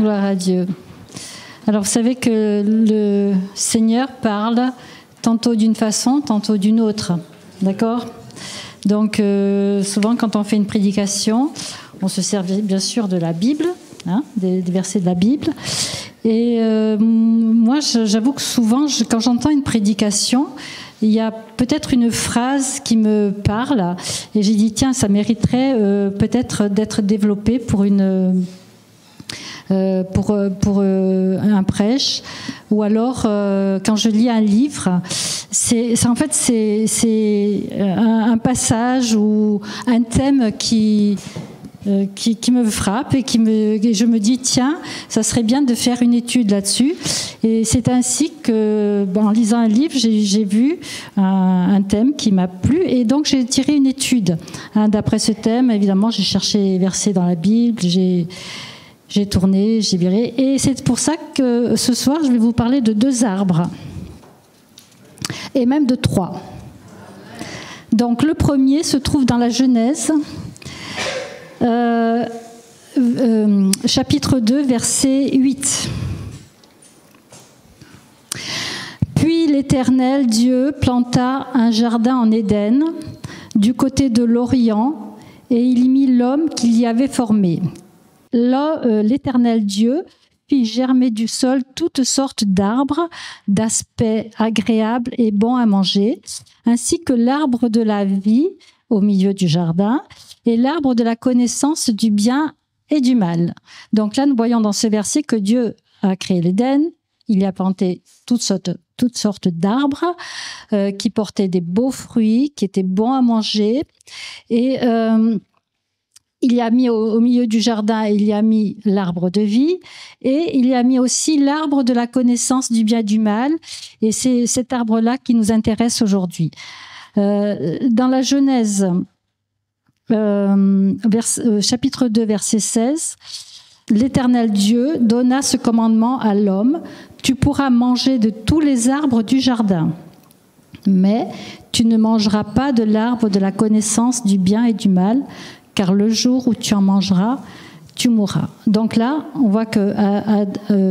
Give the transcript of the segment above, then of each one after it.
Gloire à Dieu. Alors vous savez que le Seigneur parle tantôt d'une façon, tantôt d'une autre. D'accord ? Donc souvent quand on fait une prédication, on se sert bien sûr de la Bible, des versets de la Bible. Et moi j'avoue que souvent quand j'entends une prédication, il y a peut-être une phrase qui me parle et j'ai dit tiens, ça mériterait peut-être d'être développé pour un prêche, ou alors quand je lis un livre, c'est un passage ou un thème qui me frappe et je me dis tiens, ça serait bien de faire une étude là-dessus. Et c'est ainsi que, en lisant un livre, j'ai vu un thème qui m'a plu et donc j'ai tiré une étude. D'après ce thème, évidemment, j'ai cherché les versets dans la Bible, j'ai tourné, j'ai viré. Et c'est pour ça que ce soir, je vais vous parler de 2 arbres. Et même de 3. Donc le premier se trouve dans la Genèse, chapitre 2, verset 8. Puis l'Éternel Dieu planta un jardin en Éden, du côté de l'Orient, et il y mit l'homme qu'il y avait formé. Là, l'Éternel Dieu fit germer du sol toutes sortes d'arbres, d'aspect agréable et bon à manger, ainsi que l'arbre de la vie au milieu du jardin, et l'arbre de la connaissance du bien et du mal. Donc là, nous voyons dans ce verset que Dieu a créé l'Éden, il y a planté toutes sortes d'arbres qui portaient des beaux fruits, qui étaient bons à manger, et il y a mis au milieu du jardin, il y a mis l'arbre de vie et il y a mis aussi l'arbre de la connaissance du bien et du mal. Et c'est cet arbre-là qui nous intéresse aujourd'hui. Dans la Genèse, chapitre 2, verset 16, l'Éternel Dieu donna ce commandement à l'homme: tu pourras manger de tous les arbres du jardin, mais tu ne mangeras pas de l'arbre de la connaissance du bien et du mal, car le jour où tu en mangeras, tu mourras. Donc là, on voit que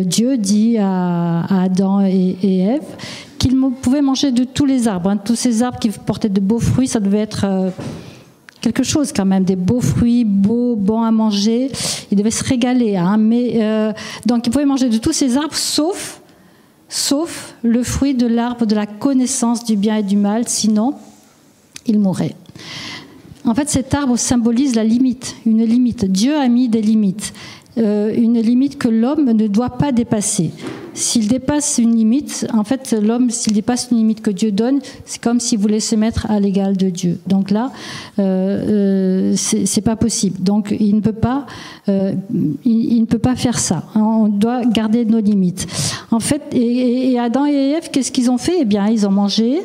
Dieu dit à Adam et Ève qu'ils pouvaient manger de tous les arbres. Tous ces arbres qui portaient de beaux fruits, ça devait être quelque chose quand même, des beaux fruits, beaux, bons à manger. Ils devaient se régaler. Donc ils pouvaient manger de tous ces arbres, sauf le fruit de l'arbre de la connaissance du bien et du mal, sinon ils mourraient. En fait, cet arbre symbolise la limite, une limite. Dieu a mis des limites, une limite que l'homme ne doit pas dépasser. S'il dépasse une limite, en fait, l'homme, s'il dépasse une limite que Dieu donne, c'est comme s'il voulait se mettre à l'égal de Dieu. Donc là, c'est pas possible. Donc il ne peut pas faire ça. On doit garder nos limites. En fait, et Adam et Ève, qu'est-ce qu'ils ont fait ? Eh bien, ils ont mangé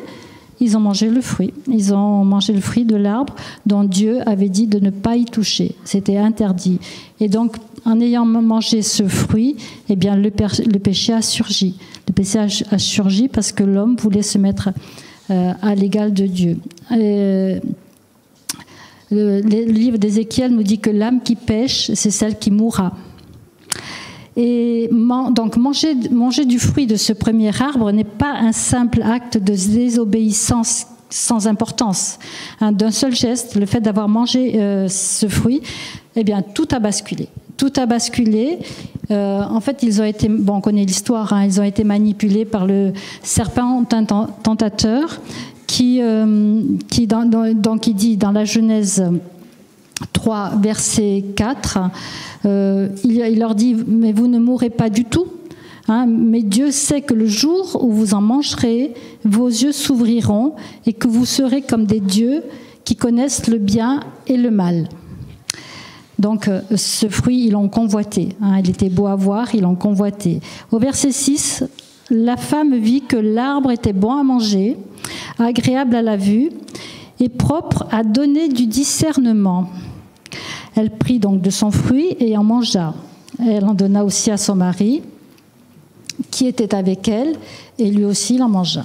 le fruit. Ils ont mangé le fruit de l'arbre dont Dieu avait dit de ne pas y toucher. C'était interdit. Et donc, en ayant mangé ce fruit, eh bien, le péché a surgi. Le péché a surgi parce que l'homme voulait se mettre à l'égal de Dieu. Le livre d'Ézéchiel nous dit que l'âme qui pêche, c'est celle qui mourra. Et donc manger du fruit de ce premier arbre n'est pas un simple acte de désobéissance sans importance. D'un seul geste, le fait d'avoir mangé ce fruit, eh bien tout a basculé. Tout a basculé. En fait, ils ont été, on connaît l'histoire, ils ont été manipulés par le serpent tentateur qui dit dans la Genèse 3, verset 4, il leur dit « Mais vous ne mourrez pas du tout, mais Dieu sait que le jour où vous en mangerez, vos yeux s'ouvriront et que vous serez comme des dieux qui connaissent le bien et le mal. » Donc ce fruit, ils l'ont convoité. Il était beau à voir, ils l'ont convoité. Au verset 6, la femme vit que l'arbre était bon à manger, agréable à la vue et propre à donner du discernement. Elle prit donc de son fruit et en mangea. Elle en donna aussi à son mari, qui était avec elle, et lui aussi il en mangea.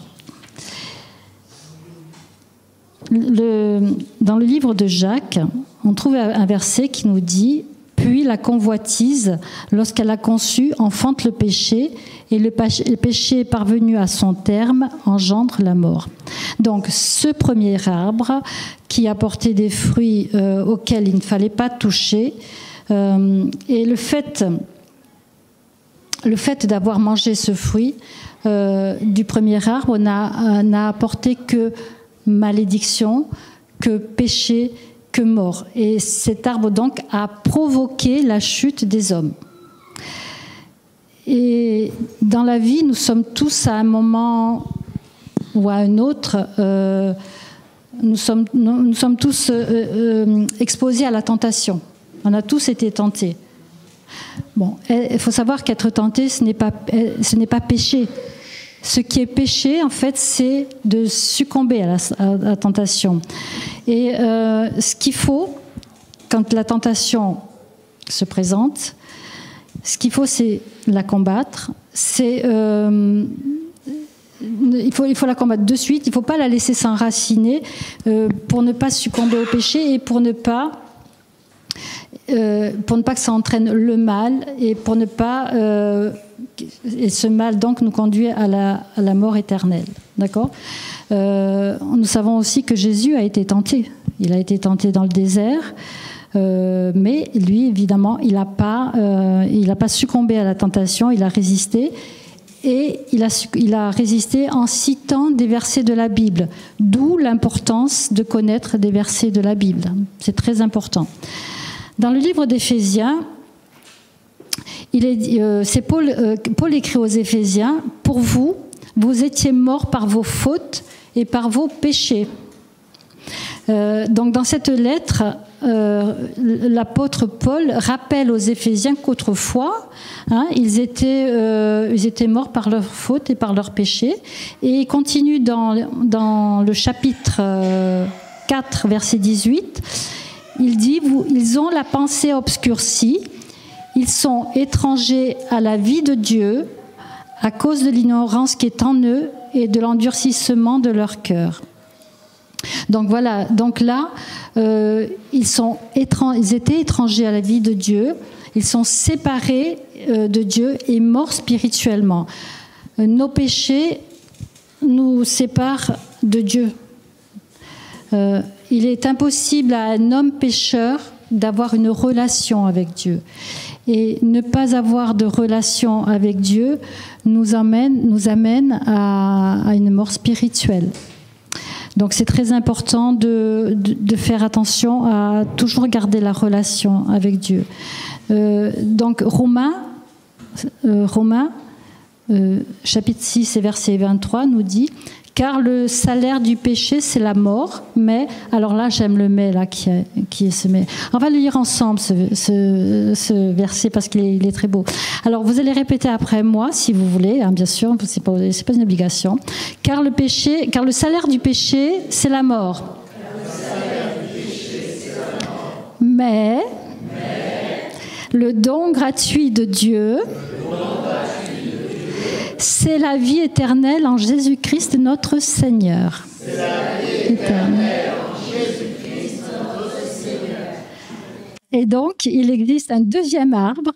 Dans le livre de Jacques, on trouve un verset qui nous dit « puis la convoitise, lorsqu'elle a conçu, enfante le péché, et le péché parvenu à son terme engendre la mort. Donc ce premier arbre qui a porté des fruits auxquels il ne fallait pas toucher, et le fait d'avoir mangé ce fruit du premier arbre n'a apporté que malédiction, que péché, que mort. Et cet arbre donc a provoqué la chute des hommes. Et dans la vie, nous sommes tous à un moment ou à un autre, nous sommes tous exposés à la tentation. On a tous été tentés. Bon, il faut savoir qu'être tenté, ce n'est pas péché. Ce qui est péché, en fait, c'est de succomber à la tentation. Et ce qu'il faut, quand la tentation se présente, ce qu'il faut, c'est la combattre. Il faut la combattre de suite. Il ne faut pas la laisser s'enraciner pour ne pas succomber au péché et pour ne pas que ça entraîne le mal et pour ne pas et ce mal donc nous conduit à la mort éternelle. D'accord ? Nous savons aussi que Jésus a été tenté. Il a été tenté dans le désert. Mais lui, évidemment, il n'a pas succombé à la tentation, il a résisté. Et il a résisté en citant des versets de la Bible. D'où l'importance de connaître des versets de la Bible. C'est très important. Dans le livre d'Éphésiens, Paul écrit aux Éphésiens, « Pour vous, vous étiez morts par vos fautes et par vos péchés. » Donc dans cette lettre, l'apôtre Paul rappelle aux Éphésiens qu'autrefois, ils étaient morts par leurs fautes et par leurs péchés. Et il continue dans le chapitre 4, verset 18, il dit « Ils ont la pensée obscurcie, ils sont étrangers à la vie de Dieu à cause de l'ignorance qui est en eux et de l'endurcissement de leur cœur. » Donc voilà, donc là, ils étaient étrangers à la vie de Dieu, ils sont séparés de Dieu et morts spirituellement. Nos péchés nous séparent de Dieu. Il est impossible à un homme pécheur d'avoir une relation avec Dieu. Et ne pas avoir de relation avec Dieu nous amène à une mort spirituelle. Donc c'est très important de faire attention à toujours garder la relation avec Dieu. Donc Romains, chapitre 6 et verset 23 nous dit « Car le salaire du péché, c'est la mort, mais... » Alors là, j'aime le « mais » là, qui est ce « mais ». On va le lire ensemble, ce verset, parce qu'il est très beau. Alors, vous allez répéter après moi, si vous voulez, bien sûr, c'est pas une obligation. « Car le salaire du péché, c'est la mort. Mais le don gratuit de Dieu... c'est la vie éternelle en Jésus-Christ notre Seigneur. C'est la vie éternelle en Jésus-Christ notre Seigneur. Et donc, il existe un deuxième arbre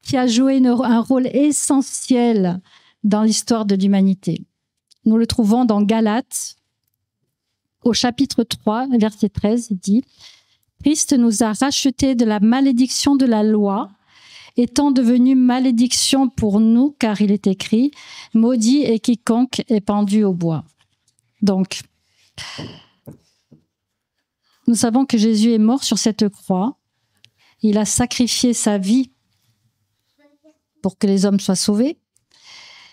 qui a joué un rôle essentiel dans l'histoire de l'humanité. Nous le trouvons dans Galates, au chapitre 3, verset 13, il dit « Christ nous a rachetés de la malédiction de la loi, étant devenu malédiction pour nous, car il est écrit « Maudit est quiconque est pendu au bois ». Donc, nous savons que Jésus est mort sur cette croix. Il a sacrifié sa vie pour que les hommes soient sauvés.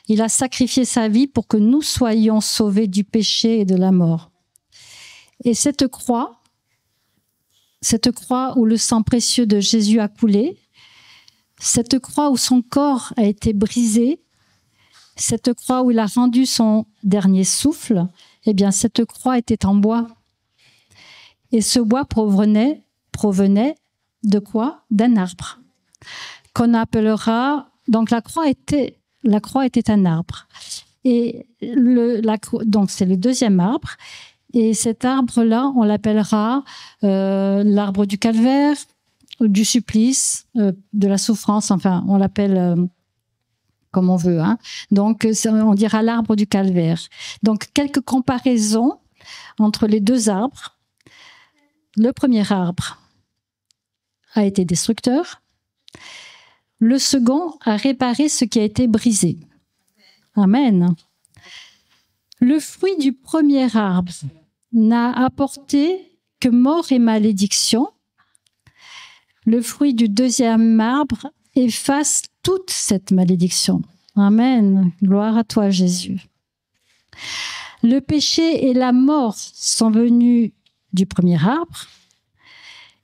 Il a sacrifié sa vie pour que nous soyons sauvés du péché et de la mort. Et cette croix où le sang précieux de Jésus a coulé, cette croix où son corps a été brisé, cette croix où il a rendu son dernier souffle, eh bien, cette croix était en bois. Et ce bois provenait de quoi ? D'un arbre. Qu'on appellera... Donc, la croix était un arbre. Et donc, c'est le deuxième arbre. Et cet arbre-là, on l'appellera l'arbre du calvaire, du supplice, de la souffrance, enfin, on l'appelle comme on veut. Hein. Donc, on dira l'arbre du calvaire. Donc, quelques comparaisons entre les deux arbres. Le premier arbre a été destructeur. Le second a réparé ce qui a été brisé. Amen. Le fruit du premier arbre n'a apporté que mort et malédiction. Le fruit du deuxième arbre efface toute cette malédiction. Amen. Gloire à toi, Jésus. Le péché et la mort sont venus du premier arbre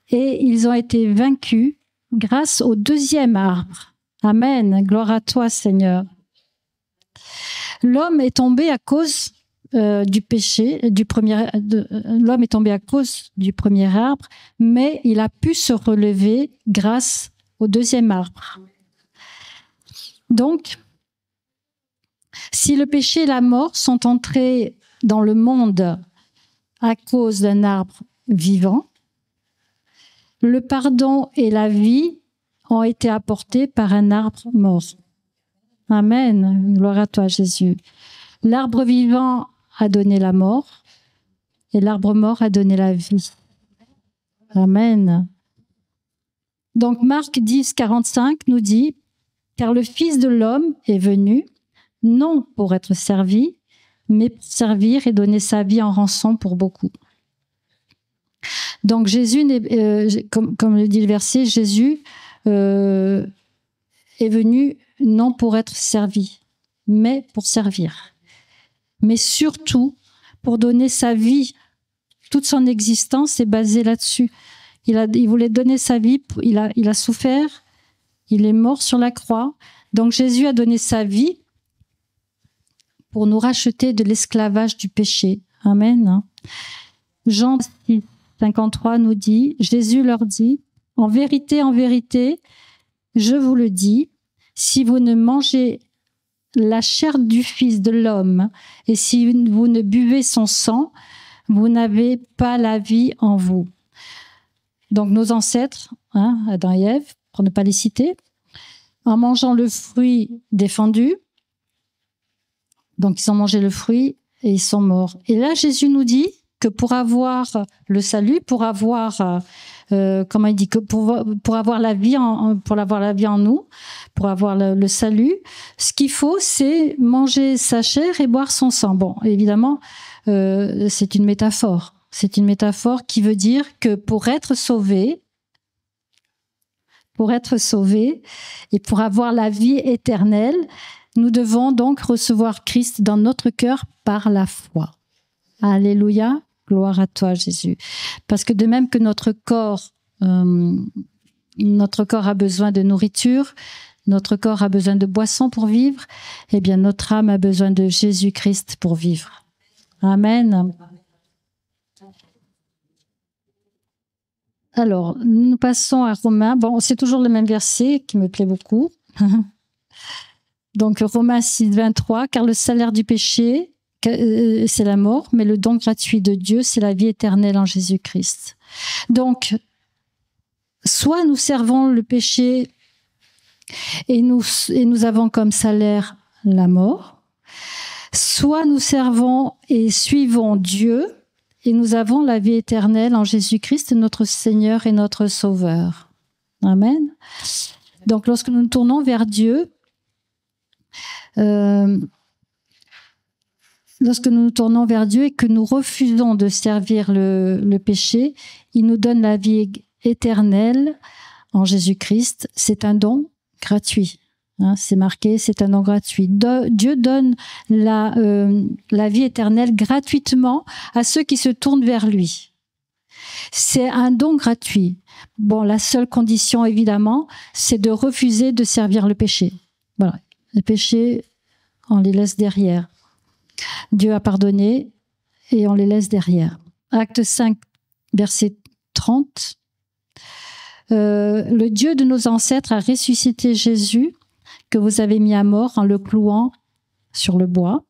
et ils ont été vaincus grâce au deuxième arbre. Amen. Gloire à toi, Seigneur. L'homme est tombé à cause du péché, l'homme est tombé à cause du premier arbre, mais il a pu se relever grâce au deuxième arbre. Donc, si le péché et la mort sont entrés dans le monde à cause d'un arbre vivant, le pardon et la vie ont été apportés par un arbre mort. Amen. Gloire à toi, Jésus. L'arbre vivant a donné la mort et l'arbre mort a donné la vie. Amen. Donc, Marc 10, 45 nous dit « Car le Fils de l'homme est venu, non pour être servi, mais pour servir et donner sa vie en rançon pour beaucoup. » Donc, Jésus, comme le dit le verset, Jésus est venu non pour être servi, mais pour servir. Mais surtout, pour donner sa vie. Toute son existence est basée là-dessus. Il voulait donner sa vie, il a souffert, il est mort sur la croix. Donc Jésus a donné sa vie pour nous racheter de l'esclavage du péché. Amen. Jean 6, 53 nous dit, Jésus leur dit, « En vérité, je vous le dis, si vous ne mangez la chair du Fils de l'homme et si vous ne buvez son sang, vous n'avez pas la vie en vous. » Donc nos ancêtres, Adam et Ève, pour ne pas les citer, en mangeant le fruit défendu, donc ils ont mangé le fruit et ils sont morts. Et là, Jésus nous dit que pour avoir le salut, pour avoir comment il dit que pour avoir la vie en nous, pour avoir le salut, ce qu'il faut, c'est manger sa chair et boire son sang. Bon, évidemment, c'est une métaphore. C'est une métaphore qui veut dire que pour être sauvé et pour avoir la vie éternelle, nous devons donc recevoir Christ dans notre cœur par la foi. Alléluia. Gloire à toi, Jésus. Parce que de même que notre corps a besoin de nourriture, notre corps a besoin de boisson pour vivre, eh bien notre âme a besoin de Jésus-Christ pour vivre. Amen. Alors, nous passons à Romains. Bon, c'est toujours le même verset qui me plaît beaucoup. Donc, Romains 6, 23, « Car le salaire du péché, c'est la mort, mais le don gratuit de Dieu, c'est la vie éternelle en Jésus-Christ. » Donc, soit nous servons le péché et nous avons comme salaire la mort, soit nous servons et suivons Dieu et nous avons la vie éternelle en Jésus-Christ, notre Seigneur et notre Sauveur. Amen. Donc, lorsque nous nous tournons vers Dieu, et que nous refusons de servir le péché, il nous donne la vie éternelle en Jésus-Christ. C'est un don gratuit. C'est marqué, c'est un don gratuit. Dieu donne la vie éternelle gratuitement à ceux qui se tournent vers lui. C'est un don gratuit. Bon, la seule condition, évidemment, c'est de refuser de servir le péché. Voilà. Le péché, on les laisse derrière. Dieu a pardonné et on les laisse derrière. Acte 5, verset 30. Le Dieu de nos ancêtres a ressuscité Jésus, que vous avez mis à mort en le clouant sur le bois.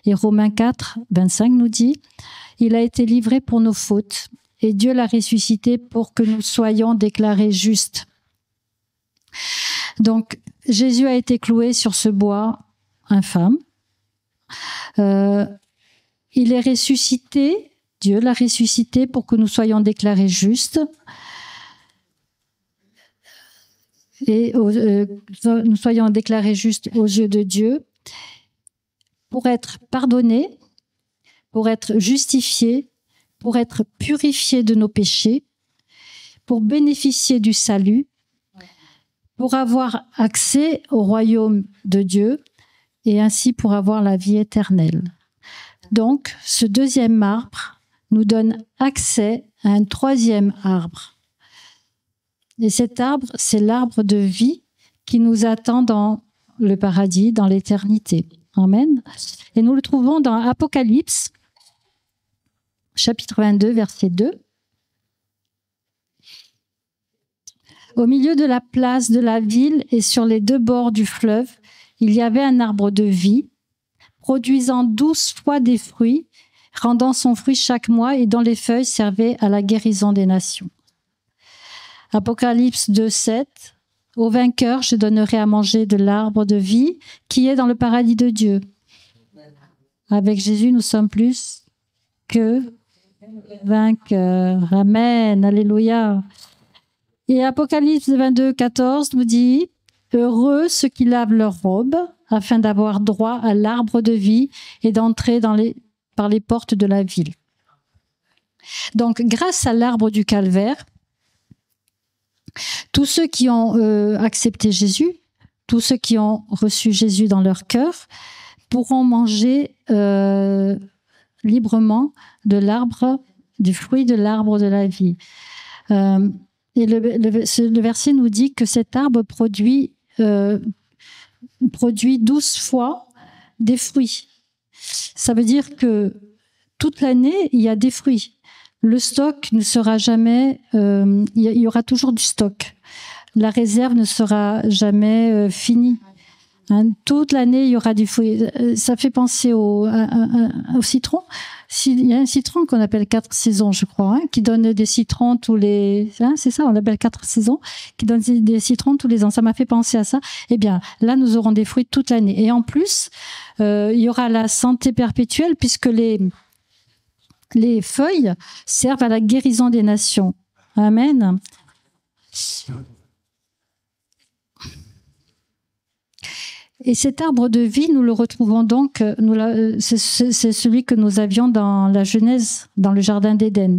Et Romains 4, 25 nous dit, « Il a été livré pour nos fautes et Dieu l'a ressuscité pour que nous soyons déclarés justes. Donc, Jésus a été cloué sur ce bois infâme. Il est ressuscité, Dieu l'a ressuscité pour que nous soyons déclarés justes et nous soyons déclarés justes aux yeux de Dieu pour être pardonnés, pour être justifiés, pour être purifiés de nos péchés, pour bénéficier du salut, pour avoir accès au royaume de Dieu et ainsi pour avoir la vie éternelle. Donc, ce deuxième arbre nous donne accès à un troisième arbre. Et cet arbre, c'est l'arbre de vie qui nous attend dans le paradis, dans l'éternité. Amen. Et nous le trouvons dans Apocalypse, chapitre 22, verset 2. Au milieu de la place de la ville et sur les deux bords du fleuve, il y avait un arbre de vie, produisant 12 fois des fruits, rendant son fruit chaque mois et dont les feuilles servaient à la guérison des nations. Apocalypse 2, 7. Au vainqueur, je donnerai à manger de l'arbre de vie qui est dans le paradis de Dieu. Avec Jésus, nous sommes plus que vainqueurs. Amen. Alléluia. Et Apocalypse 22, 14 nous dit « Heureux ceux qui lavent leurs robes, afin d'avoir droit à l'arbre de vie et d'entrer par les portes de la ville. » Donc, grâce à l'arbre du calvaire, tous ceux qui ont accepté Jésus, tous ceux qui ont reçu Jésus dans leur cœur, pourront manger librement de l'arbre, du fruit de l'arbre de la vie. Et le verset nous dit que cet arbre produit 12 fois des fruits. Ça veut dire que toute l'année, il y a des fruits. Le stock ne sera jamais... il y aura toujours du stock. La réserve ne sera jamais finie. Hein, toute l'année, il y aura du fruit. Ça fait penser au citron. Il y a un citron qu'on appelle 4 saisons, je crois, hein, qui donne des citrons tous les... Hein, c'est ça, on l'appelle 4 saisons, qui donne des citrons tous les ans. Ça m'a fait penser à ça. Eh bien, là, nous aurons des fruits toute l'année. Et en plus, il y aura la santé perpétuelle, puisque les feuilles servent à la guérison des nations. Amen. Et cet arbre de vie, nous le retrouvons donc, c'est celui que nous avions dans la Genèse, dans le jardin d'Éden.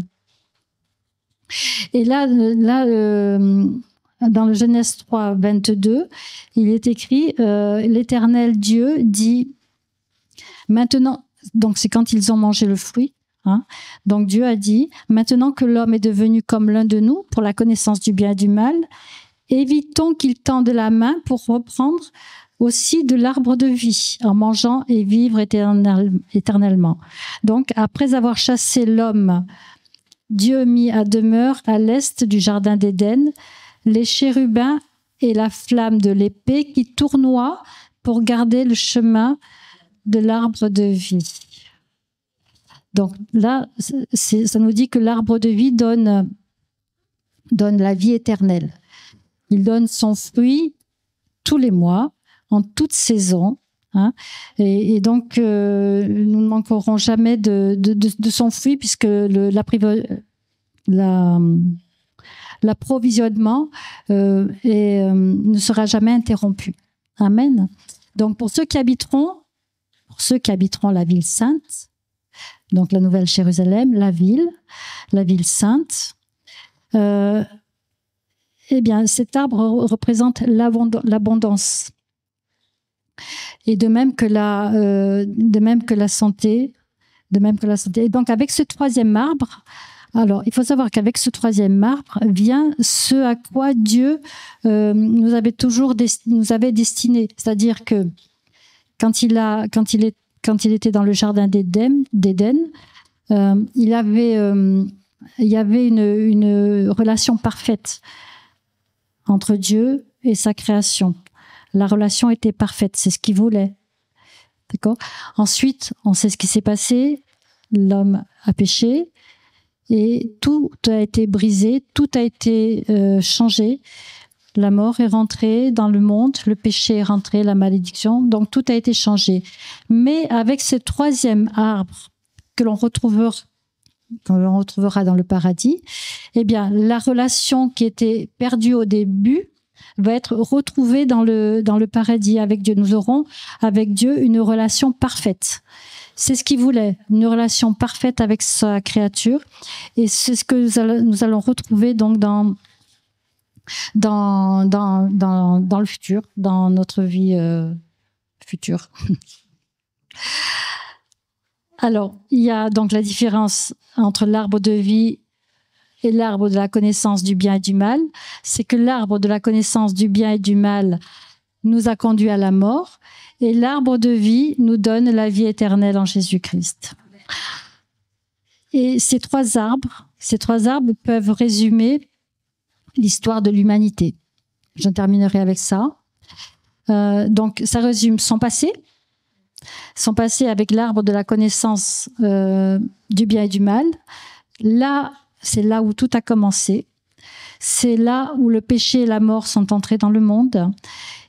Et là, dans le Genèse 3, 22, il est écrit l'Éternel Dieu dit maintenant, donc c'est quand ils ont mangé le fruit, hein, donc Dieu a dit maintenant que l'homme est devenu comme l'un de nous pour la connaissance du bien et du mal, évitons qu'il tende la main pour reprendre aussi de l'arbre de vie, en mangeant et vivre éternellement. Donc, après avoir chassé l'homme, Dieu mit à demeure à l'est du jardin d'Éden les chérubins et la flamme de l'épée qui tournoient pour garder le chemin de l'arbre de vie. Donc là, ça nous dit que l'arbre de vie donne la vie éternelle. Il donne son fruit tous les mois, en toute saison, hein, et donc nous ne manquerons jamais de son fruit puisque l'approvisionnement ne sera jamais interrompu. Amen. Donc pour ceux qui habiteront la ville sainte, donc la Nouvelle Jérusalem, la ville sainte, eh bien cet arbre représente l'abondance. Et de même que la santé. Et donc, avec ce troisième arbre, alors, il faut savoir qu'avec ce troisième arbre vient ce à quoi Dieu nous avait destiné. C'est-à-dire que quand il était dans le jardin d'Éden, il y avait une relation parfaite entre Dieu et sa création. La relation était parfaite, c'est ce qu'il voulait. D'accord ? Ensuite, on sait ce qui s'est passé. L'homme a péché Et tout a été brisé, tout a été changé. La mort est rentrée dans le monde, le péché est rentré, la malédiction, donc tout a été changé. Mais avec ce troisième arbre que l'on retrouvera dans le paradis, eh bien, la relation qui était perdue au début va être retrouvée dans le paradis avec Dieu. Nous aurons avec Dieu une relation parfaite. C'est ce qu'il voulait, une relation parfaite avec sa créature. Et c'est ce que nous allons retrouver donc dans le futur, dans notre vie future. Alors, il y a donc la différence entre l'arbre de vie et l'arbre de la connaissance du bien et du mal. C'est que l'arbre de la connaissance du bien et du mal nous a conduits à la mort, et l'arbre de vie nous donne la vie éternelle en Jésus-Christ. Et ces trois arbres peuvent résumer l'histoire de l'humanité. Je terminerai avec ça. Donc, ça résume son passé avec l'arbre de la connaissance du bien et du mal. Là, c'est là où tout a commencé. C'est là où le péché et la mort sont entrés dans le monde.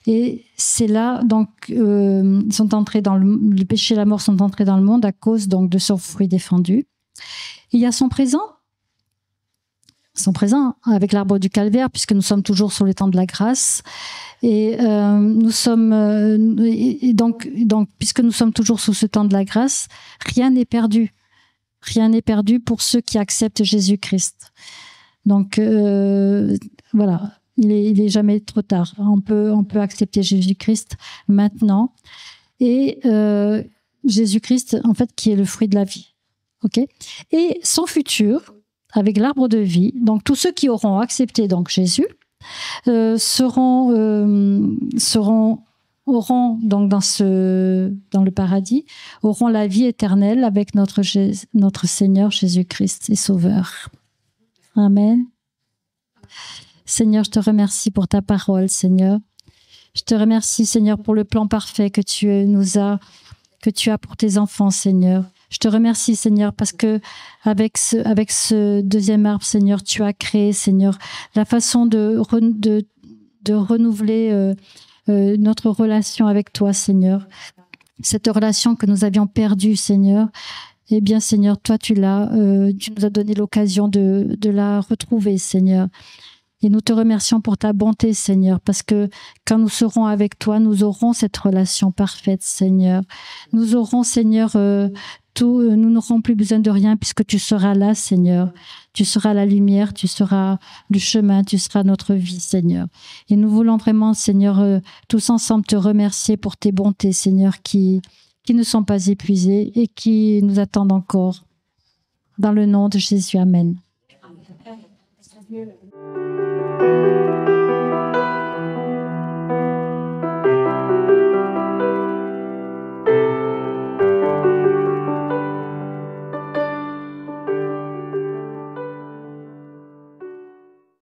Et c'est là, donc, le péché et la mort sont entrés dans le monde à cause donc de son fruit défendu. Il y a son présent avec l'arbre du calvaire, puisque nous sommes toujours sur le temps de la grâce. Et donc, puisque nous sommes toujours sous ce temps de la grâce, rien n'est perdu. Rien n'est perdu pour ceux qui acceptent Jésus-Christ. Donc, voilà, il est jamais trop tard. On peut accepter Jésus-Christ maintenant. Et Jésus-Christ, en fait, qui est le fruit de la vie. OK ? Et son futur, avec l'arbre de vie, donc tous ceux qui auront accepté donc Jésus, auront donc dans le paradis, auront la vie éternelle avec notre Seigneur Jésus-Christ et Sauveur. Amen. Seigneur, je te remercie pour ta parole, Seigneur. Je te remercie, Seigneur, pour le plan parfait que tu as pour tes enfants, Seigneur. Je te remercie, Seigneur, parce que avec ce deuxième arbre, Seigneur, tu as créé, Seigneur, la façon de renouveler notre relation avec toi, Seigneur. Cette relation que nous avions perdue, Seigneur, eh bien, Seigneur, toi, tu nous as donné l'occasion de la retrouver, Seigneur. Et nous te remercions pour ta bonté, Seigneur, parce que quand nous serons avec toi, nous aurons cette relation parfaite, Seigneur. Nous aurons, Seigneur, nous n'aurons plus besoin de rien puisque tu seras là, Seigneur. Tu seras la lumière, tu seras le chemin, tu seras notre vie, Seigneur. Et nous voulons vraiment, Seigneur, tous ensemble te remercier pour tes bontés, Seigneur, qui ne sont pas épuisées et qui nous attendent encore. Dans le nom de Jésus, Amen. Amen.